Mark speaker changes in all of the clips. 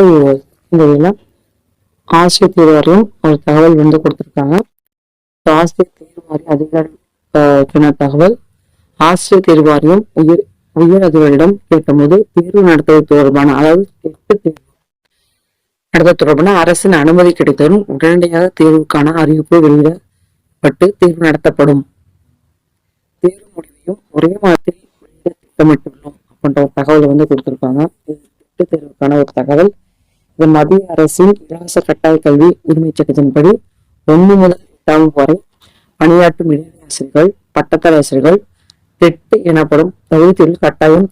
Speaker 1: இந்த இதில் ஆசிரியர் தேர்வாரியம் ஒரு தகவல் வந்து கொடுத்துருக்காங்க. ஆசிரியர் தேர்வாரிய அதிகாரி சொன்ன தகவல், ஆசிரியர் தேர்வாரியம் உயர் அதிகாரியிடம் கேட்டபோது தேர்வு நடத்துவது தொடர்பான, அதாவது தேர்வு நடத்த தொடர்பான அரசின் அனுமதி கிடைத்ததும் உடனடியாக தேர்வுக்கான அறிவிப்பு வெளியிடப்பட்டு தேர்வு நடத்தப்படும். தேர்வு முடிவையும் ஒரே மாதத்தில் வெளியிட திட்டமிட்டுள்ளோம் அப்படின்ற ஒரு தகவல் வந்து கொடுத்திருக்காங்க. இது தேர்வுக்கான ஒரு தகவல். இது மத்திய அரசின் இலவச கட்டாய கல்வி உரிமை சட்டத்தின்படி 1 முதல் 8ஆம் வரை பணியாற்றும் இடைநிலை ஆசிரியர்கள், பட்டதாரி ஆசிரியர்கள் டெட் எனப்படும் தகுதி தேர்வில் கட்டாயம்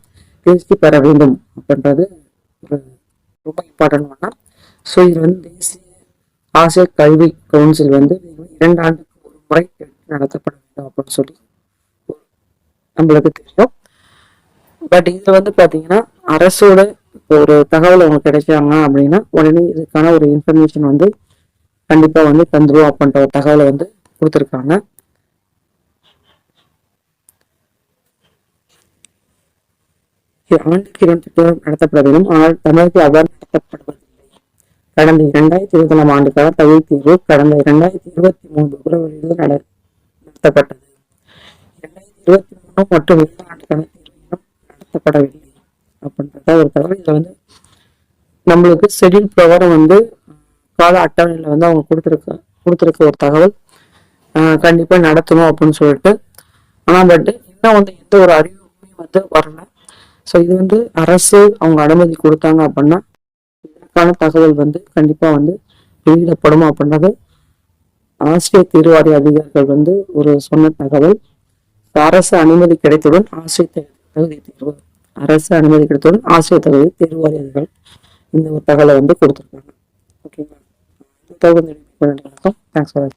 Speaker 1: தேர்ச்சி பெற வேண்டும் அப்படின்றது ஒரு ரொம்ப இம்பார்ட்டன்ட் ஒன்னா. ஸோ இது வந்து தேசிய ஆசிரியர் கல்வி கவுன்சில் வந்து 2 ஆண்டுக்கு ஒரு முறை டெட் நடத்தப்பட வேண்டும் அப்படின்னு சொல்லி நம்மளுக்கு தெரியும். பட் இதுல வந்து பாத்தீங்கன்னா அரசோட ஒரு தகவல் உங்களுக்கு கிடைச்சாங்க அப்படின்னா உடனே இதுக்கான ஒரு இன்ஃபர்மேஷன் வந்து கண்டிப்பா வந்து தந்துருவோம் அப்படின்ற ஒரு தகவலை வந்து கொடுத்துருக்காங்க. ஆண்டுக்கு 2 தேர்வு நடத்தப்பட வேண்டும், ஆனால் தமிழகத்தில் அவ்வாறு நடத்தப்படுவதில்லை. கடந்த 2020ஆம் ஆண்டுக்கான தகுதி தேர்வு கடந்த 2023 பிப்ரவரியில் நடத்தப்பட்டது. 2023 மற்றும் 7ஆம் ஆண்டுக்கான தேர்வு நடத்தப்படவில்லை அப்படின்றத ஒரு தகவல். இதுல வந்து நம்மளுக்கு ஷெட்யூல் பிரகாரம் வந்து கால அட்டவணையில வந்து அவங்க கொடுத்துருக்க ஒரு தகவல் கண்டிப்பா நடத்தணும் அப்படின்னு சொல்லிட்டு. ஆனா பட் இன்னும் வந்து எந்த ஒரு அறிவிப்புமே வந்து வரல. ஸோ இது வந்து அரசு அவங்க அனுமதி கொடுத்தாங்க அப்படின்னா இதற்கான தகவல் வந்து கண்டிப்பா வந்து வெளியிடப்படும் அப்படின்றது ஆசிரியர் தேர்வாரிய அதிகாரிகள் வந்து ஒரு சொன்ன தகவல். அரசு அனுமதி கிடைத்தவுடன் ஆசிரியர் தகுதி தேர்வு, அரசு அனுமதி கிடைத்தவுடன் ஆசிரியர் தகுதி தேர்வாரிய அதிகாரிகள் இந்த ஒரு தகவலை வந்து கொடுத்துருக்காங்க. ஓகேங்களா? இந்த தகவல் தேங்க்ஸ் ஃபார்